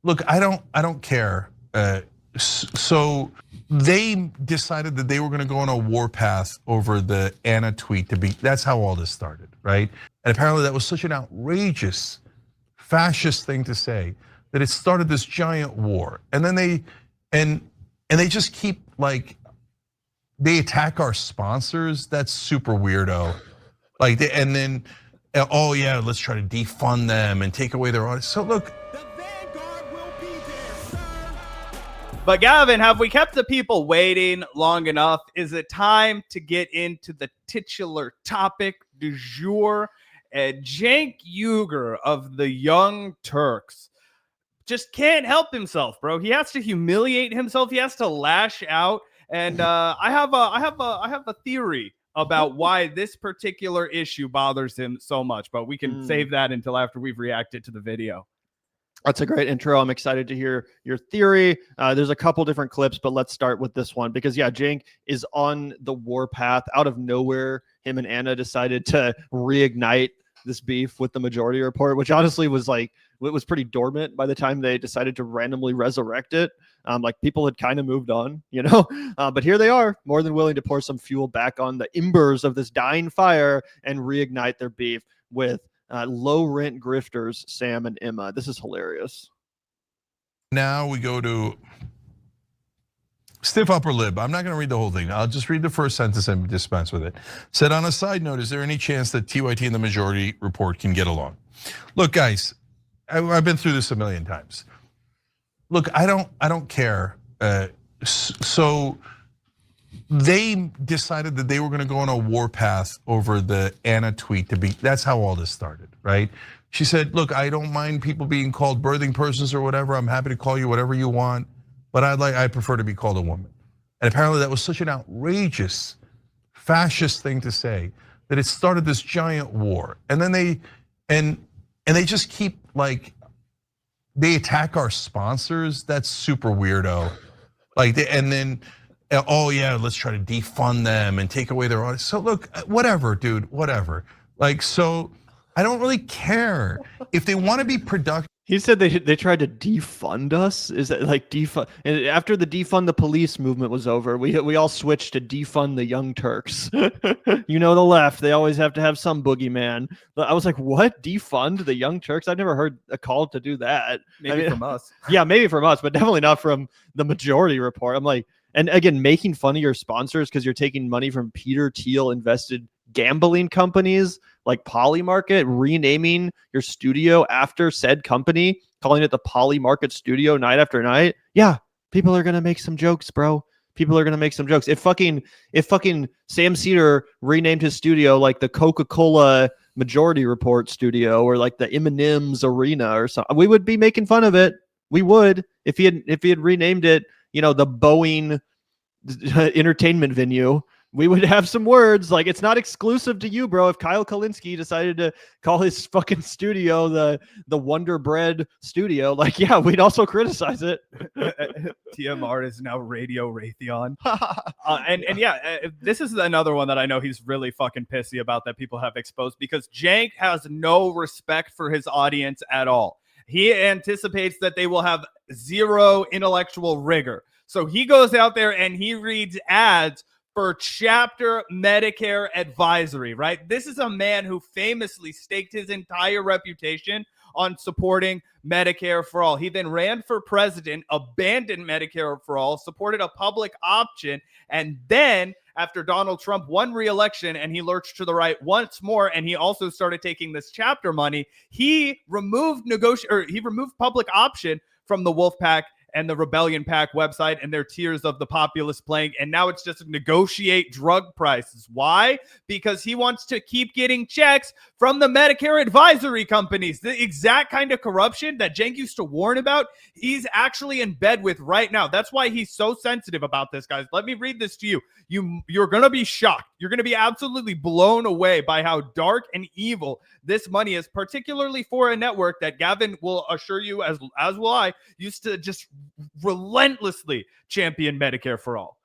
look, I don't care. So they decided that they were going to go on a warpath over the Anna tweet to be. That's how all this started, right? And apparently that was such an outrageous, fascist thing to say that it started this giant war. And then they just keep like they attack our sponsors. That's super weirdo. Like and then oh yeah, let's try to defund them and take away their audience. So look. But Gavin, have we kept the people waiting long enough? Is it time to get into the titular topic du jour? Cenk Uygur of the Young Turks just can't help himself, bro. He has to humiliate himself. He has to lash out. And I have a theory about why this particular issue bothers him so much. But we can save that until after we've reacted to the video. That's a great intro. I'm excited to hear your theory. There's a couple different clips, but let's start with this one because yeah, Cenk is on the warpath. Out of nowhere, him and Anna decided to reignite this beef with the Majority Report, which honestly was like, it was pretty dormant by the time they decided to randomly resurrect it. Like people had kind of moved on, you know, but here they are, more than willing to pour some fuel back on the embers of this dying fire and reignite their beef with low rent grifters, Sam and Emma. This is hilarious. Now we go to stiff upper lip. I'm not going to read the whole thing. I'll just read the first sentence and dispense with it. Said on a side note, is there any chance that TYT and the Majority Report can get along? Look, guys, I've been through this a million times. Look, I don't care. So they decided that they were going to go on a warpath over the Anna tweet to be. That's how all this started, right? She said, "Look, I don't mind people being called birthing persons or whatever. I'm happy to call you whatever you want, but I prefer to be called a woman." And apparently that was such an outrageous, fascist thing to say that it started this giant war. And then they just keep like they attack our sponsors. That's super weirdo. Like and then. Oh yeah, let's try to defund them and take away their audience. So look, whatever, dude, whatever. Like, so I don't really care if they want to be productive. He said they tried to defund us. Is that like defund? And after the defund the police movement was over, we all switched to defund the Young Turks. You know, the left, they always have to have some boogeyman. I was like, what? Defund the Young Turks? I've never heard a call to do that. Maybe from us. Yeah, maybe from us, but definitely not from the Majority Report. I'm like, and again, making fun of your sponsors because you're taking money from Peter Thiel invested gambling companies like Polymarket, renaming your studio after said company, calling it the Polymarket Studio night after night. Yeah, people are gonna make some jokes, bro. People are gonna make some jokes. If fucking Sam Seder renamed his studio like the Coca-Cola Majority Report Studio or like the M&M's Arena or something, we would be making fun of it. We would if he had renamed it, you know, the Boeing entertainment venue. We would have some words like it's not exclusive to you, bro. If Kyle Kalinske decided to call his fucking studio the Wonder Bread Studio, like yeah, we'd also criticize it. TMR is now Radio Raytheon. And yeah, this is another one that I know he's really fucking pissy about that people have exposed because Cenk has no respect for his audience at all. He anticipates that they will have zero intellectual rigor. So he goes out there and he reads ads for Chapter Medicare Advisory, right? This is a man who famously staked his entire reputation on supporting Medicare for all. He then ran for president, abandoned Medicare for all, supported a public option, and then after Donald Trump won re-election and he lurched to the right once more, and he also started taking this chapter money, he removed public option from the Wolf Pack and the Rebellion Pack website and their tiers of the populist plank. And now it's just negotiate drug prices. Why? Because he wants to keep getting checks from the Medicare advisory companies. The exact kind of corruption that Cenk used to warn about, he's actually in bed with right now. That's why he's so sensitive about this, guys. Let me read this to you. You're going to be shocked. You're going to be absolutely blown away by how dark and evil this money is, particularly for a network that Gavin will assure you, as will I, used to just relentlessly champion Medicare for all.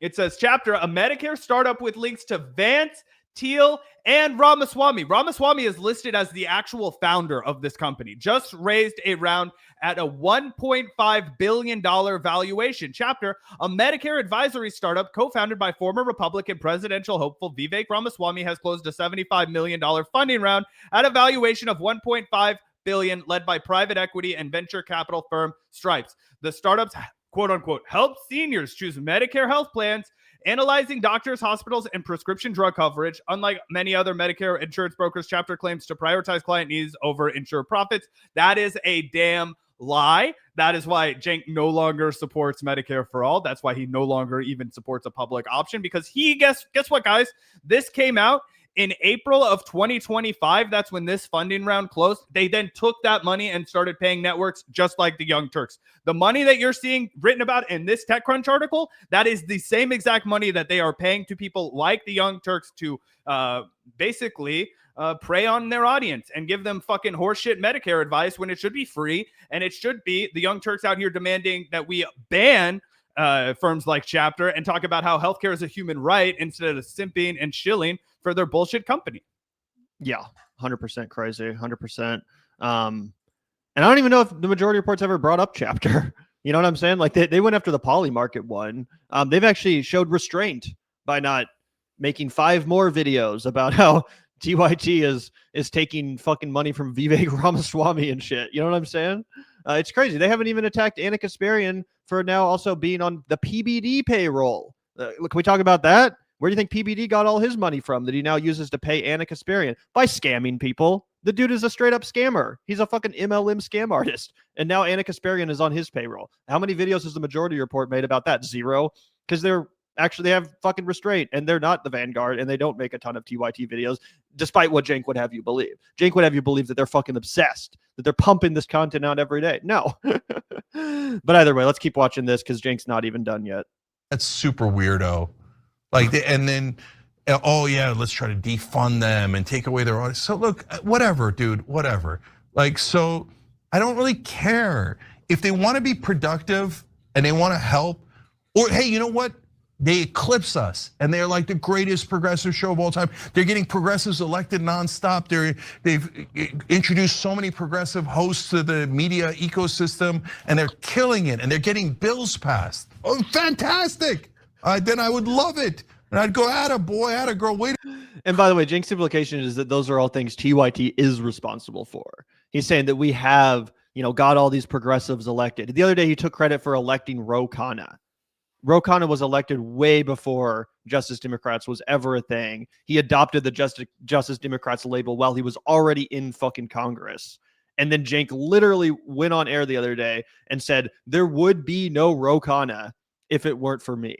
It says, Chapter, a Medicare startup with links to Vance, Teal, and Ramaswamy. Ramaswamy is listed as the actual founder of this company. Just raised a round at a $1.5 billion valuation. Chapter, a Medicare advisory startup co-founded by former Republican presidential hopeful Vivek Ramaswamy, has closed a $75 million funding round at a valuation of $1.5 billion, led by private equity and venture capital firm Stripes. The startups, quote unquote, help seniors choose Medicare health plans, analyzing doctors, hospitals, and prescription drug coverage. Unlike many other Medicare insurance brokers, Chapter claims to prioritize client needs over insurer profits. That is a damn lie. That is why Cenk no longer supports Medicare for all. That's why he no longer even supports a public option, because he, guess what, guys? This came out in April of 2025. That's when this funding round closed. They then took that money and started paying networks just like the Young Turks. The money that you're seeing written about in this TechCrunch article, that is the same exact money that they are paying to people like the Young Turks to basically prey on their audience and give them fucking horseshit Medicare advice when it should be free. And it should be the Young Turks out here demanding that we ban firms like Chapter and talk about how healthcare is a human right instead of simping and shilling for their bullshit company. Yeah, 100% crazy, 100%. And I don't even know if the majority reports ever brought up Chapter. You know what I'm saying? Like they went after the poly market one. They've actually showed restraint by not making 5 more videos about how TYT is taking fucking money from Vivek Ramaswamy and shit. You know what I'm saying? It's crazy. They haven't even attacked Anna Kasparian for now also being on the PBD payroll. Can we talk about that? Where do you think PBD got all his money from that he now uses to pay Anna Kasparian? By scamming people. The dude is a straight up scammer. He's a fucking MLM scam artist. And now Anna Kasparian is on his payroll. How many videos has the majority report made about that? 0. Because they have fucking restraint, and they're not the Vanguard, and they don't make a ton of TYT videos, despite what Cenk would have you believe. Cenk would have you believe that they're fucking obsessed, that they're pumping this content out every day. No. But either way, let's keep watching this because Cenk's not even done yet. That's super weirdo. Like, and then, oh yeah, let's try to defund them and take away their audience. So look, whatever, dude, whatever. Like, so I don't really care if they want to be productive and they want to help, or hey, you know what? They eclipse us, and they're like the greatest progressive show of all time. They're getting progressives elected nonstop. They've introduced so many progressive hosts to the media ecosystem, and they're killing it, and they're getting bills passed. Oh, fantastic! Then I would love it, and I'd go, atta boy, atta girl, wait. And by the way, Cenk's implication is that those are all things TYT is responsible for. He's saying that we have, got all these progressives elected. The other day, he took credit for electing Ro Khanna. Ro Khanna was elected way before Justice Democrats was ever a thing. He adopted the Justice Democrats label while he was already in fucking Congress. And then Cenk literally went on air the other day and said, there would be no Ro Khanna if it weren't for me.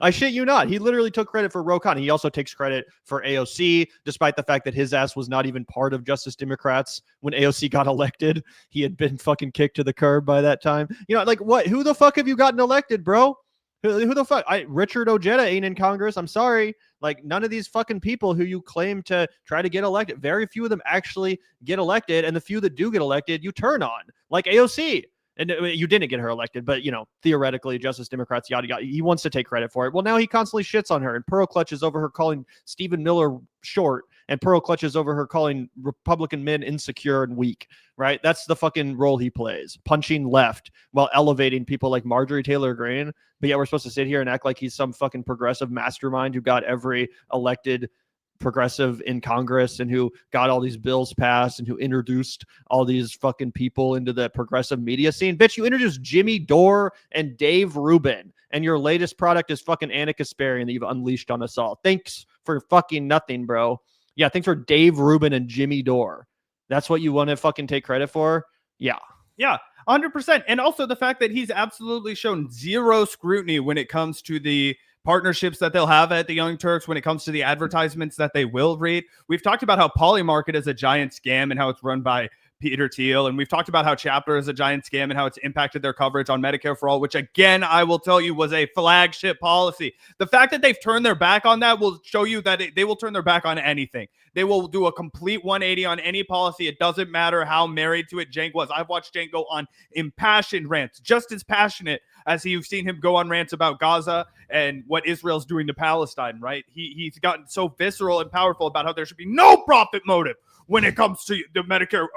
I shit you not. He literally took credit for Ro Khanna. He also takes credit for AOC, despite the fact that his ass was not even part of Justice Democrats when AOC got elected. He had been fucking kicked to the curb by that time. Like what? Who the fuck have you gotten elected, bro? Who the fuck? Richard Ojeda ain't in Congress. I'm sorry. Like none of these fucking people who you claim to try to get elected, very few of them actually get elected. And the few that do get elected, you turn on, like AOC. And you didn't get her elected, but theoretically, Justice Democrats, yada yada. He wants to take credit for it. Well, now he constantly shits on her, and Pearl clutches over her calling Stephen Miller short, and Pearl clutches over her calling Republican men insecure and weak. Right? That's the fucking role he plays, punching left while elevating people like Marjorie Taylor Greene. But yeah, we're supposed to sit here and act like he's some fucking progressive mastermind who got every elected progressive in Congress and who got all these bills passed and who introduced all these fucking people into the progressive media scene. Bitch, you introduced Jimmy Dore and Dave Rubin, and your latest product is fucking Anna Kasparian that you've unleashed on us all. Thanks for fucking nothing, bro. Yeah, thanks for Dave Rubin and Jimmy Dore. That's what you want to fucking take credit for? Yeah. Yeah, 100%. And also the fact that he's absolutely shown zero scrutiny when it comes to the partnerships that they'll have at the Young Turks, when it comes to the advertisements that they will read. We've talked about how Polymarket is a giant scam and how it's run by Peter Thiel, and we've talked about how Chapter is a giant scam and how it's impacted their coverage on Medicare for All, which again, I will tell you was a flagship policy. The fact that they've turned their back on that will show you that they will turn their back on anything. They will do a complete 180 on any policy. It doesn't matter how married to it Cenk was. I've watched Cenk go on impassioned rants, just as passionate as you've seen him go on rants about Gaza and what Israel's doing to Palestine, right? He's gotten so visceral and powerful about how there should be no profit motive when it comes to the Medicare.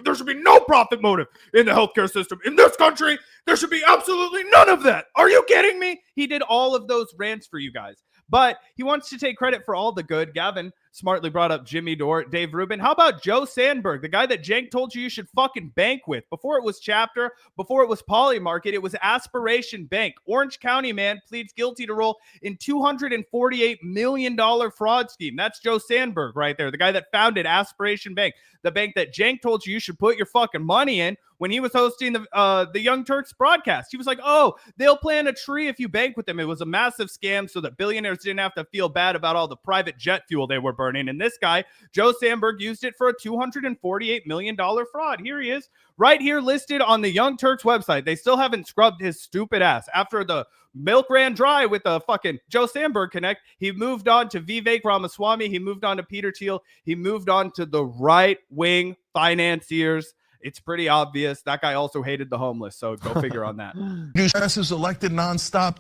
There should be no profit motive in the healthcare system. In this country, there should be absolutely none of that. Are you kidding me? He did all of those rants for you guys. But he wants to take credit for all the good. Gavin smartly brought up Jimmy Dore, Dave Rubin. How about Joe Sandberg, the guy that Cenk told you should fucking bank with? Before it was Chapter, before it was Poly Market, it was Aspiration Bank. Orange County man pleads guilty to roll in $248 million fraud scheme. That's Joe Sandberg right there, the guy that founded Aspiration Bank, the bank that Cenk told you should put your fucking money in when he was hosting the Young Turks broadcast. He was like, oh, they'll plant a tree if you bank with them. It was a massive scam so that billionaires didn't have to feel bad about all the private jet fuel they were burning. And this guy, Joe Sandberg, used it for a $248 million fraud. Here he is, right here listed on the Young Turks website. They still haven't scrubbed his stupid ass. After the milk ran dry with the fucking Joe Sandberg connect, he moved on to Vivek Ramaswamy. He moved on to Peter Thiel. He moved on to the right-wing financiers. It's pretty obvious. That guy also hated the homeless, so go figure on that. Press is elected nonstop.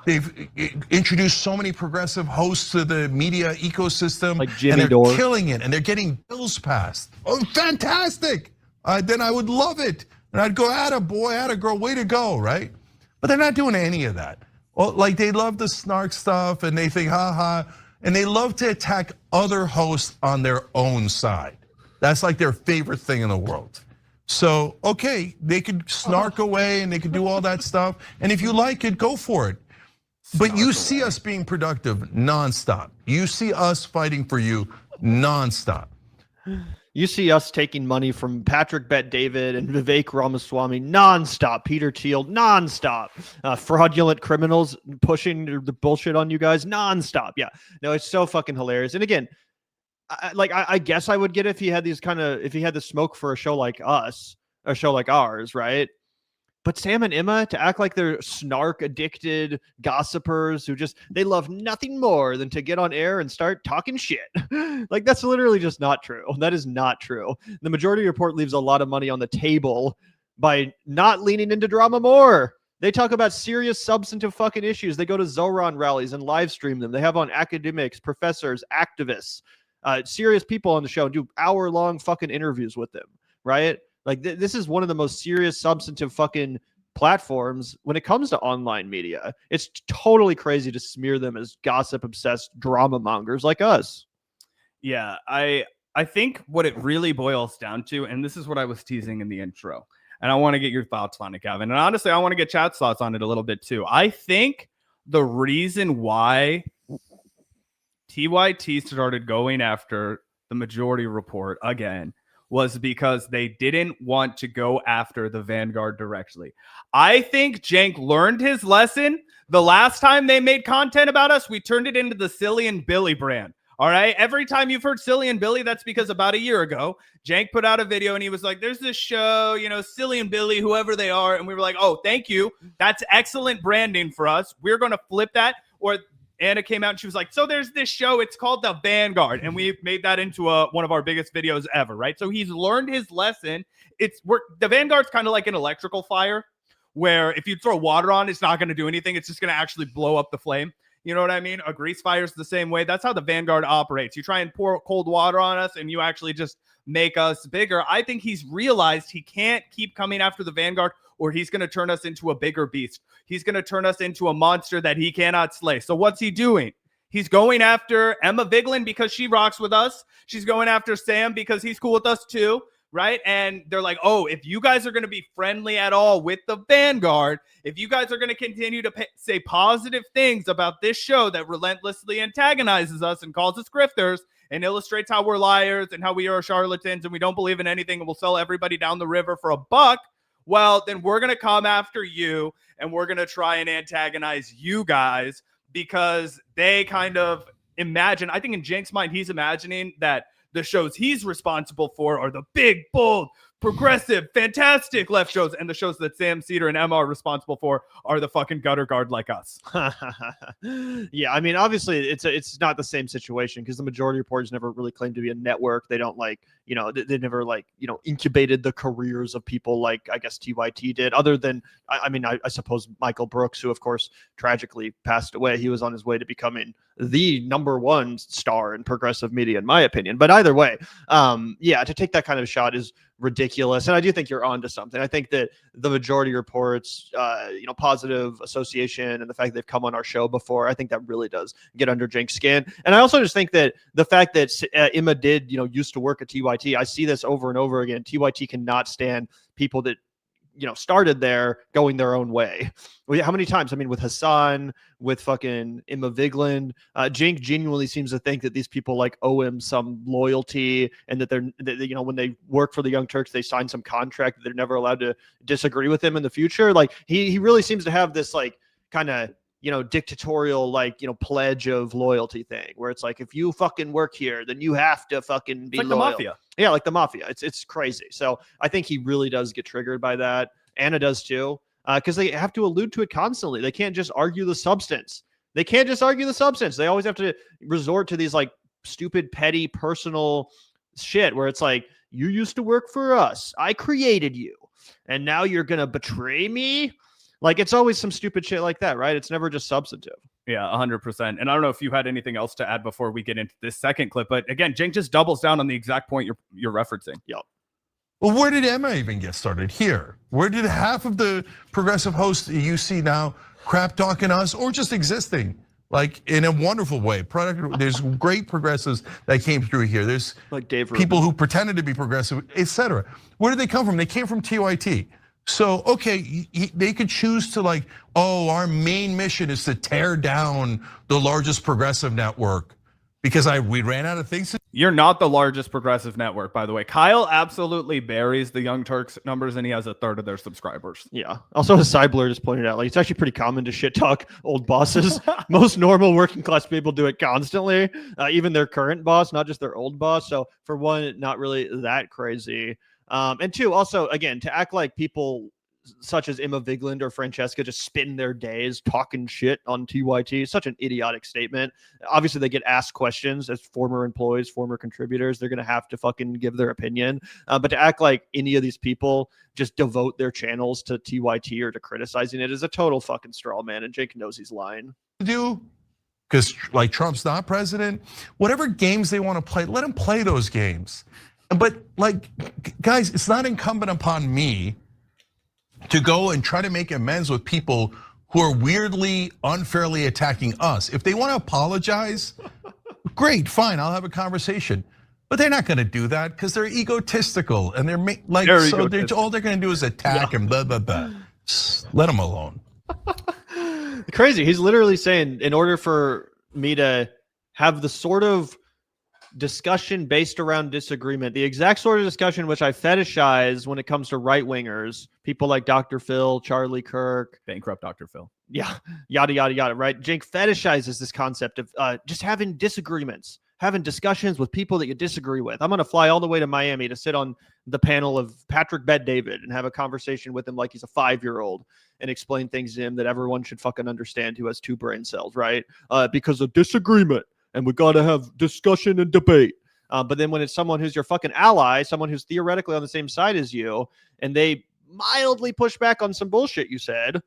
They've introduced so many progressive hosts to the media ecosystem, like Jimmy and they're Dore. killing it, and they're getting bills passed. Oh, fantastic! Then I would love it, and I'd go, atta boy, atta girl, way to go, right? But they're not doing any of that. Well, like they love the snark stuff, and they think, ha, and they love to attack other hosts on their own side. That's like their favorite thing in the world. So, okay, they could snark away and they could do all that stuff. And if you like it, go for it. But you see us being productive nonstop. You see us fighting for you nonstop. You see us taking money from Patrick Bet-David and Vivek Ramaswamy nonstop. Peter Thiel nonstop. Fraudulent criminals pushing the bullshit on you guys nonstop. Yeah, no, it's so fucking hilarious. And again, I guess I would get it if he had if he had the smoke for a show like us, a show like ours, right? But Sam and Emma to act like they're snark addicted gossipers who they love nothing more than to get on air and start talking shit. Like that's literally just not true. That is not true. The Majority Report leaves a lot of money on the table by not leaning into drama more. They talk about serious substantive fucking issues. They go to Zoran rallies and live stream them. They have on academics, professors, activists, serious people on the show and do hour-long fucking interviews with them, right? Like this is one of the most serious substantive fucking platforms when it comes to online media. It's totally crazy to smear them as gossip-obsessed drama mongers like us. Yeah, I think what it really boils down to, and this is what I was teasing in the intro, and I want to get your thoughts on it, Gavin. And honestly, I want to get Chad's thoughts on it a little bit too. I think the reason why TYT started going after the Majority Report again was because they didn't want to go after the Vanguard directly. I think Cenk learned his lesson. The last time they made content about us, we turned it into the Silly and Billy brand. All right. Every time you've heard Silly and Billy, that's because about a year ago, Cenk put out a video and he was like, there's this show, Silly and Billy, whoever they are. And we were like, oh, thank you. That's excellent branding for us. We're going to flip that. Or Anna came out and she was like, so there's this show, it's called The Vanguard. And we made that into one of our biggest videos ever, right? So he's learned his lesson. The Vanguard's kind of like an electrical fire where if you throw water on, it's not going to do anything. It's just going to actually blow up the flame. You know what I mean? A grease fire is the same way. That's how the Vanguard operates. You try and pour cold water on us and you actually just make us bigger. I think he's realized he can't keep coming after the Vanguard or he's going to turn us into a bigger beast. He's going to turn us into a monster that he cannot slay. So what's he doing? He's going after Emma Vigeland because she rocks with us. She's going after Sam because he's cool with us too, right? And they're like, oh, if you guys are going to be friendly at all with the Vanguard, if you guys are going to continue to say positive things about this show that relentlessly antagonizes us and calls us grifters and illustrates how we're liars and how we are charlatans and we don't believe in anything and we'll sell everybody down the river for $1, well, then we're going to come after you and we're going to try and antagonize you guys because they kind of imagine, I think in Cenk's mind, he's imagining that the shows he's responsible for are the big, bold, progressive, fantastic left shows, and the shows that Sam, Seder, and Emma are responsible for are the fucking gutter guard like us. Yeah, I mean, obviously, it's not the same situation because the majority of reporters never really claim to be a network. They don't they never incubated the careers of people like I guess TYT did. Other than I suppose Michael Brooks, who of course tragically passed away. He was on his way to becoming the #1 star in progressive media, in my opinion. But either way, to take that kind of shot is ridiculous. And I do think you're onto something. I think that the majority reports, positive association and the fact that they've come on our show before, I think that really does get under Cenk's skin. And I also just think that the fact that Emma did, used to work at TYT, I see this over and over again. TYT cannot stand people that started there going their own way. How many times? I mean, with Hassan, with fucking Emma Vigeland, Cenk genuinely seems to think that these people owe him some loyalty, and that when they work for the Young Turks, they sign some contract that they're never allowed to disagree with him in the future. He really seems to have this kind of dictatorial pledge of loyalty thing, where it's if you fucking work here, then you have to fucking be like loyal. the mafia. Yeah, like the mafia. It's crazy. So I think he really does get triggered by that. Anna does too, because they have to allude to it constantly. They can't just argue the substance. They They always have to resort to these stupid, petty, personal shit where it's you used to work for us. I created you. And now you're going to betray me? It's always some stupid shit like that, right? It's never just substantive. Yeah, 100%. And I don't know if you had anything else to add before we get into this second clip, but again, Cenk just doubles down on the exact point you're referencing. Yep. Well, where did Emma even get started? Here. Where did half of the progressive hosts you see now crap talking us or just existing? In a wonderful way. There's great progressives that came through here. There's Dave people Rubin, who pretended to be progressive, etc. Where did they come from? They came from TYT. So, okay, they could choose to our main mission is to tear down the largest progressive network because we ran out of things. You're not the largest progressive network, by the way. Kyle absolutely buries the Young Turks numbers, and he has 1/3 of their subscribers. Yeah. Also, as Cybler just pointed out, it's actually pretty common to shit talk old bosses. Most normal working class people do it constantly, even their current boss, not just their old boss. So for one, not really that crazy. And two, also, again, to act like people such as Emma Vigeland or Francesca just spend their days talking shit on TYT. Such an idiotic statement. Obviously, they get asked questions as former employees, former contributors. They're going to have to fucking give their opinion. But to act like any of these people just devote their channels to TYT or to criticizing it is a total fucking straw man. And Cenk knows he's lying. Because Trump's not president. Whatever games they want to play, let them play those games. But guys, it's not incumbent upon me to go and try to make amends with people who are weirdly, unfairly attacking us. If they want to apologize, great, fine, I'll have a conversation. But they're not going to do that because they're egotistical and they're all they're going to do is attack and blah blah blah. Let them alone. Crazy. He's literally saying, in order for me to have the sort of discussion based around disagreement, the exact sort of discussion which I fetishize when it comes to right wingers, people like Dr. Phil, Charlie Kirk, bankrupt Dr. Phil. Yeah, yada, yada, yada, right? Cenk fetishizes this concept of just having disagreements, having discussions with people that you disagree with. I'm going to fly all the way to Miami to sit on the panel of Patrick Bet-David and have a conversation with him like he's a 5-year-old and explain things to him that everyone should fucking understand who has 2 brain cells, right? Because of disagreement. And we got to have discussion and debate. But then when it's someone who's your fucking ally, someone who's theoretically on the same side as you, and they mildly push back on some bullshit you said,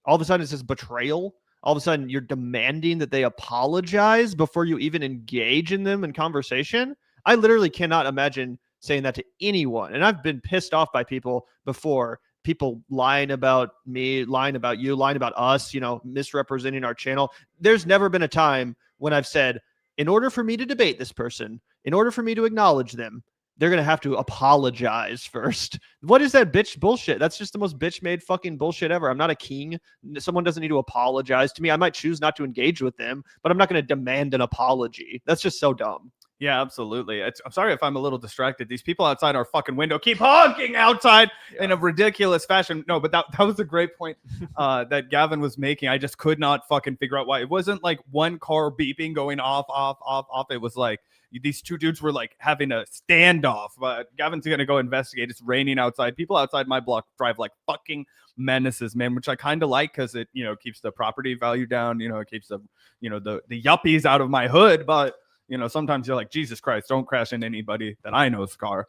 all of a sudden it says betrayal. All of a sudden you're demanding that they apologize before you even engage in them in conversation. I literally cannot imagine saying that to anyone. And I've been pissed off by people before. People lying about me, lying about you, lying about us, misrepresenting our channel. There's never been a time when I've said, in order for me to debate this person, in order for me to acknowledge them, they're going to have to apologize first. What is that bitch bullshit? That's just the most bitch-made fucking bullshit ever. I'm not a king. Someone doesn't need to apologize to me. I might choose not to engage with them, but I'm not going to demand an apology. That's just so dumb. Yeah, absolutely. I'm sorry if I'm a little distracted. These people outside our fucking window keep honking outside in a ridiculous fashion. No, but that was a great point that Gavin was making. I just could not fucking figure out why. It wasn't like one car beeping, going off, off, off, off. It was like these two dudes were like having a standoff. But Gavin's going to go investigate. It's raining outside. People outside my block drive like fucking menaces, man, which I kind of like because it, keeps the property value down. It keeps the, the yuppies out of my hood. But sometimes you're like, Jesus Christ, don't crash into anybody that I know's car.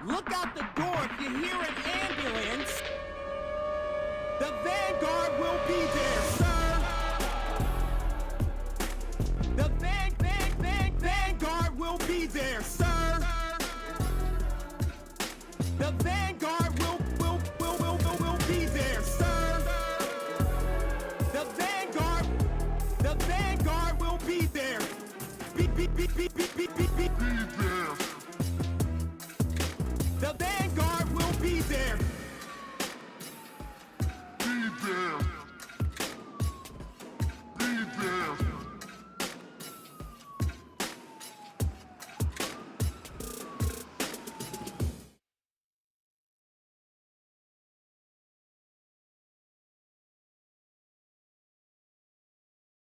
Look out the door if you hear an ambulance. The Vanguard will be there, sir. The Vanguard will be there, sir. The Vanguard will be there, sir. The Vanguard will be there. Be there. The Vanguard will be there. Be there.